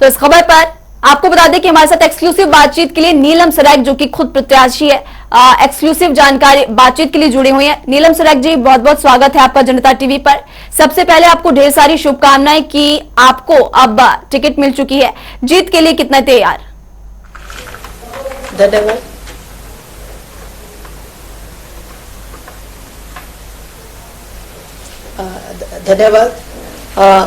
तो इस खबर पर आपको बता दें कि हमारे साथ एक्सक्लूसिव बातचीत के लिए नीलम सराइक, जो कि खुद प्रत्याशी है, एक्सक्लूसिव जानकारी बातचीत के लिए जुड़े हुए हैं। नीलम सराइक जी, बहुत बहुत स्वागत है आपका जनता टीवी पर। सबसे पहले आपको ढेर सारी शुभकामनाएं कि आपको अब टिकट मिल चुकी है। जीत के लिए कितना तैयार? धन्यवाद। धन्यवाद।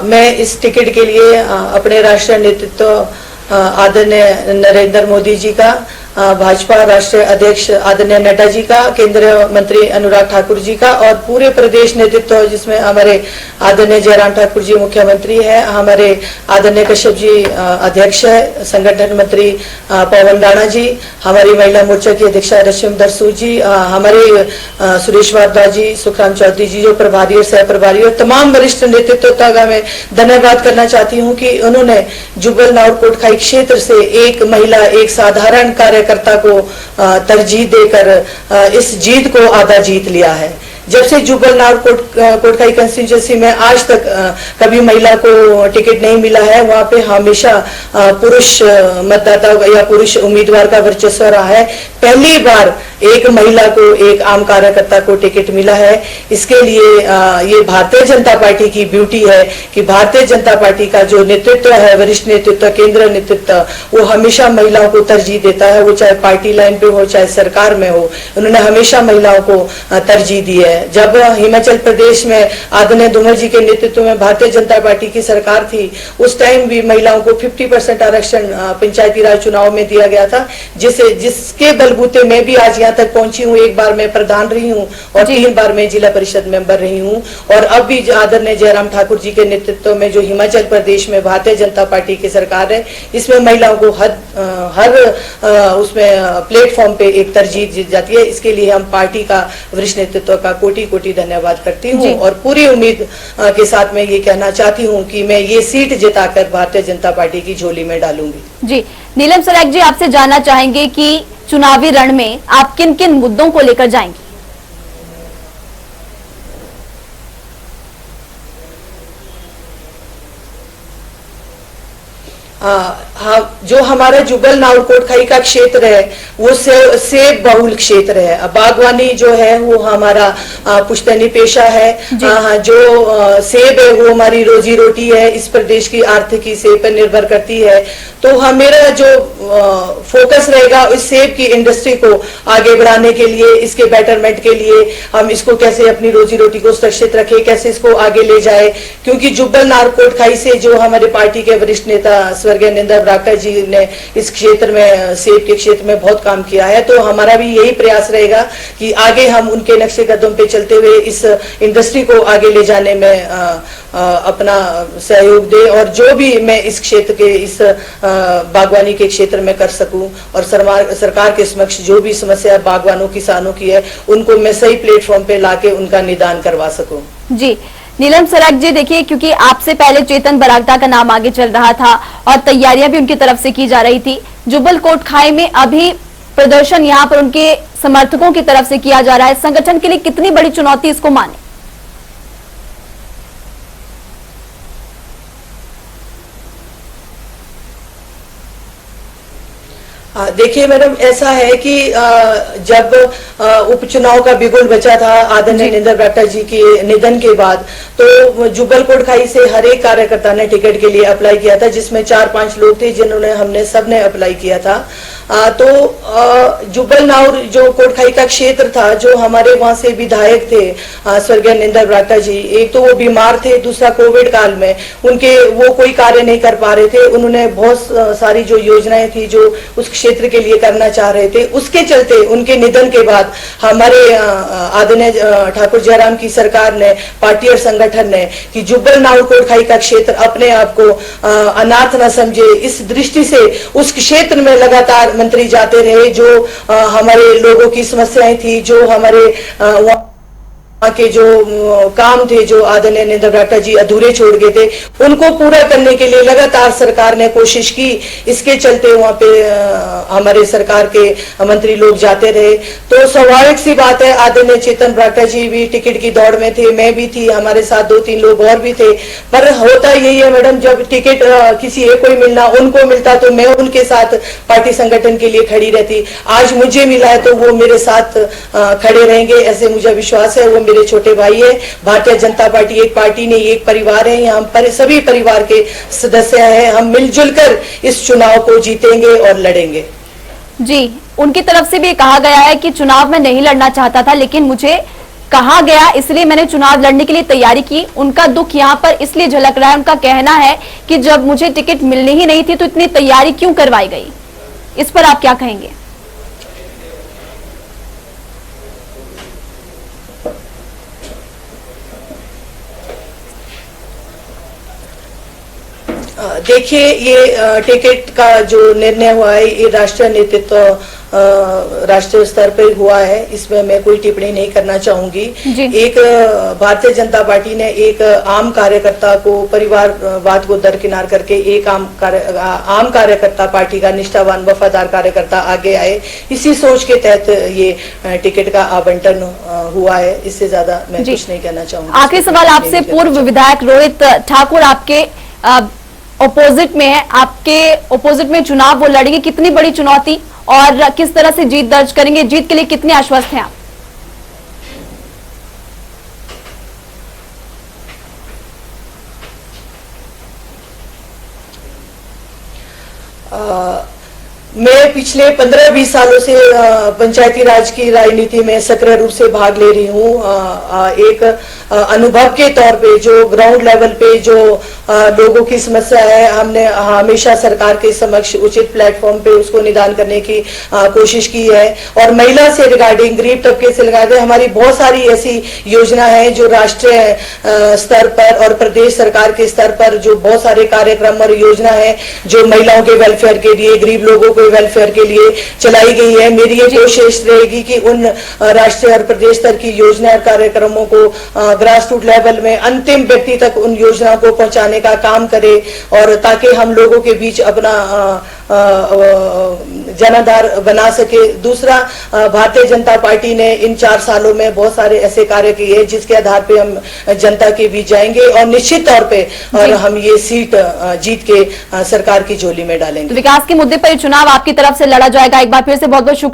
मैं इस टिकट के लिए अपने राष्ट्रीय नेतृत्व आदरणीय नरेंद्र मोदी जी का, भाजपा राष्ट्रीय अध्यक्ष आदरणीय नड्डा जी का, केंद्रीय मंत्री अनुराग ठाकुर जी का और पूरे प्रदेश नेतृत्व जिसमें हमारे आदरणीय जयराम ठाकुर जी मुख्यमंत्री है, हमारे आदरणीय कश्यप जी अध्यक्ष है, संगठन मंत्री पवन राणा जी, हमारी महिला मोर्चा की अध्यक्षा रश्मिधर सूद जी, हमारे सुरेश भारद्वाज जी, सुखराम चौधरी जी जो प्रभारी और सह प्रभारी और तमाम वरिष्ठ नेतृत्व का मैं धन्यवाद करना चाहती हूँ कि उन्होंने जुब्बल और कोटखाई क्षेत्र से एक महिला, एक साधारण कार्यकर्ता को तरजीह देकर इस जीत को आधा जीत लिया है। जब से जुब्बल और कोटखाई कंस्टिट्यूंसी में आज तक कभी महिला को टिकट नहीं मिला है, वहां पे हमेशा पुरुष मतदाता या पुरुष उम्मीदवार का वर्चस्व रहा है। पहली बार एक महिला को, एक आम कार्यकर्ता को टिकट मिला है। इसके लिए ये भारतीय जनता पार्टी की ब्यूटी है कि भारतीय जनता पार्टी का जो नेतृत्व है, वरिष्ठ नेतृत्व, केंद्रीय नेतृत्व, वो हमेशा महिलाओं को तरजीह देता है, वो चाहे पार्टी लाइन पे हो, चाहे सरकार में हो, उन्होंने हमेशा महिलाओं को तरजीह दी है। जब हिमाचल प्रदेश में आदरणीय धूमल जी के नेतृत्व में भारतीय जनता पार्टी की सरकार थी, उस टाइम भी महिलाओं को 50% आरक्षण पंचायती राज चुनाव में दिया गया था, जिसके बलबूते मैं भी आज यहाँ तक पहुंची हूँ। एक बार मैं प्रधान रही हूँ और 3 बार मैं जिला परिषद मेंबर रही हूँ और अब भी आदरणीय जयराम ठाकुर जी के नेतृत्व में जो हिमाचल प्रदेश में भारतीय जनता पार्टी की सरकार है, इसमें महिलाओं को हर उसमें प्लेटफॉर्म पे एक तरजीह दी जाती है। इसके लिए हम पार्टी का वरिष्ठ नेतृत्व का कोटि कोटि धन्यवाद करती हूँ और पूरी उम्मीद के साथ मैं ये कहना चाहती हूँ कि मैं ये सीट जिताकर भारतीय जनता पार्टी की झोली में डालूंगी। जी, नीलम सराइक जी, आपसे जानना चाहेंगे कि चुनावी रण में आप किन किन मुद्दों को लेकर जाएंगे? हाँ, जो हमारा जुब्बल और कोटखाई का क्षेत्र है वो सेब बहुल क्षेत्र है। बागवानी जो है वो हमारा पुश्तैनी पेशा है। जो सेब है वो हमारी रोजी रोटी है, इस प्रदेश की आर्थिकी सेब पर निर्भर करती है। तो मेरा जो फोकस रहेगा इस सेब की इंडस्ट्री को आगे बढ़ाने के लिए, इसके बेटरमेंट के लिए, हम इसको कैसे अपनी रोजी रोटी को सुरक्षित रखें, कैसे इसको आगे ले जाए। क्योंकि जुब्बल और कोटखाई से जो हमारे पार्टी के वरिष्ठ नेता स्वर्गीय निंदा ब्राकर जी ने इस क्षेत्र में, सेब के क्षेत्र में बहुत काम किया है, तो हमारा भी यही प्रयास रहेगा कि आगे हम उनके नक्शे कदम पे चलते हुए इस इंडस्ट्री को आगे ले जाने में अपना सहयोग दे और जो भी मैं इस क्षेत्र के, इस बागवानी के क्षेत्र में कर सकूं और सरकार के समक्ष जो भी समस्या बागवानों, किसानों की है, उनको मैं सही प्लेटफॉर्म पे लाके उनका निदान करवा सकूं। जी, नीलम सराइक जी, देखिए, क्योंकि आपसे पहले चेतन बरागटा का नाम आगे चल रहा था और तैयारियां भी उनकी तरफ से की जा रही थी। जुब्बल कोटखाई में अभी प्रदर्शन यहाँ पर उनके समर्थकों की तरफ से किया जा रहा है। संगठन के लिए कितनी बड़ी चुनौती इसको माने? देखिए मैडम, ऐसा है कि जब उपचुनाव का बिगुल बचा था आदरणीय निंदा ब्राक्टा जी के निधन के बाद, तो जुब्बल कोटखाई से हर एक कार्यकर्ता ने टिकट के लिए अप्लाई किया था, जिसमें 4-5 लोग थे जिन्होंने सबने अप्लाई किया था। तो जुब्बल और जो कोटखाई का क्षेत्र था, जो हमारे वहां से विधायक थे स्वर्गीय निंदा ब्राक्टा जी, एक तो वो बीमार थे, दूसरा कोविड काल में उनके वो कोई कार्य नहीं कर पा रहे थे। उन्होंने बहुत सारी जो योजनाएं थी जो उस क्षेत्र के लिए करना चाह रहे थे, उसके चलते उनके निधन के बाद हमारे आदरणीय ठाकुर जयराम की सरकार ने, पार्टी और संगठन ने, कि जुब्बल और कोटखाई का क्षेत्र अपने आप को अनाथ न समझे, इस दृष्टि से उस क्षेत्र में लगातार मंत्री जाते रहे। जो हमारे लोगों की समस्याएं थी, जो हमारे के जो काम थे, जो आदरणीय नरेंद्र बरागटा जी अधूरे छोड़ गए थे, उनको पूरा करने के लिए लगातार सरकार ने कोशिश की। इसके चलते वहां पे हमारे सरकार के मंत्री लोग जाते रहे। तो स्वाभाविक सी बात है, आदरणीय चेतन बरागटा जी भी टिकट की दौड़ में थे, मैं भी थी, हमारे साथ 2-3 लोग और भी थे। पर होता यही है मैडम, जब टिकट किसी एक को ही मिलना, उनको मिलता तो मैं उनके साथ पार्टी संगठन के लिए खड़ी रहती। आज मुझे मिला है तो वो मेरे साथ खड़े रहेंगे, ऐसे मुझे विश्वास है। वो मेरे छोटे भाई है। भारतीय जनता पार्टी एक पार्टी नहीं, एक परिवार है। यहाँ हम सभी परिवार के सदस्य हैं। हम मिलजुल कर इस चुनाव को जीतेंगे और लड़ेंगे। जी, उनकी तरफ से भी कहा गया है कि चुनाव में नहीं लड़ना चाहता था, लेकिन मुझे कहा गया इसलिए मैंने चुनाव लड़ने के लिए तैयारी की। उनका दुख यहाँ पर इसलिए झलक रहा है। उनका कहना है कि जब मुझे टिकट मिलनी ही नहीं थी तो इतनी तैयारी क्यों करवाई गई। इस पर आप क्या कहेंगे? देखिए, ये टिकट का जो निर्णय हुआ है, ये राष्ट्रीय नेतृत्व राष्ट्रीय स्तर पर हुआ है। इसमें मैं कोई टिप्पणी नहीं करना चाहूंगी। एक भारतीय जनता पार्टी ने एक आम कार्यकर्ता को, परिवारवाद को दरकिनार करके एक आम कार्यकर्ता, पार्टी का निष्ठावान वफादार कार्यकर्ता आगे आए। इसी सोच के तहत ये टिकट का आवंटन हुआ है। इससे ज्यादा मैं कुछ नहीं कहना चाहूंगी। आखिरी सवाल आपसे, पूर्व विधायक रोहित ठाकुर आपके ओपोजिट में है, आपके ओपोजिट में चुनाव वो लड़ेंगे, कितनी बड़ी चुनौती और किस तरह से जीत दर्ज करेंगे? जीत के लिए कितने आश्वस्त हैं आप? मैं पिछले 15-20 सालों से पंचायती राज की राजनीति में सक्रिय रूप से भाग ले रही हूँ। एक अनुभव के तौर पे, जो ग्राउंड लेवल पे जो लोगों की समस्या है, हमने हमेशा सरकार के समक्ष उचित प्लेटफॉर्म पे उसको निदान करने की कोशिश की है। और महिला से रिगार्डिंग, गरीब तबके से रिगार्डिंग हमारी बहुत सारी ऐसी योजना है जो राष्ट्रीय स्तर पर और प्रदेश सरकार के स्तर पर जो बहुत सारे कार्यक्रम और योजना है जो महिलाओं के वेलफेयर के लिए, गरीब लोगों के वेलफेयर के लिए चलाई गई है। मेरी ये कोशिश रहेगी कि उन राष्ट्रीय और प्रदेश स्तर की योजना और कार्यक्रमों को ग्रास रूट लेवल में अंतिम व्यक्ति तक उन योजनाओं को पहुंचाने का काम करे, और ताकि हम लोगों के बीच अपना जनाधार बना सके। दूसरा, भारतीय जनता पार्टी ने इन 4 सालों में बहुत सारे ऐसे कार्य किए हैं जिसके आधार पे हम जनता के बीच जाएंगे और निश्चित तौर पे और हम ये सीट जीत के सरकार की झोली में डालेंगे। विकास के मुद्दे पर चुनाव आपकी तरफ से लड़ा जाएगा। एक बार फिर से बहुत बहुत शुक्रिया।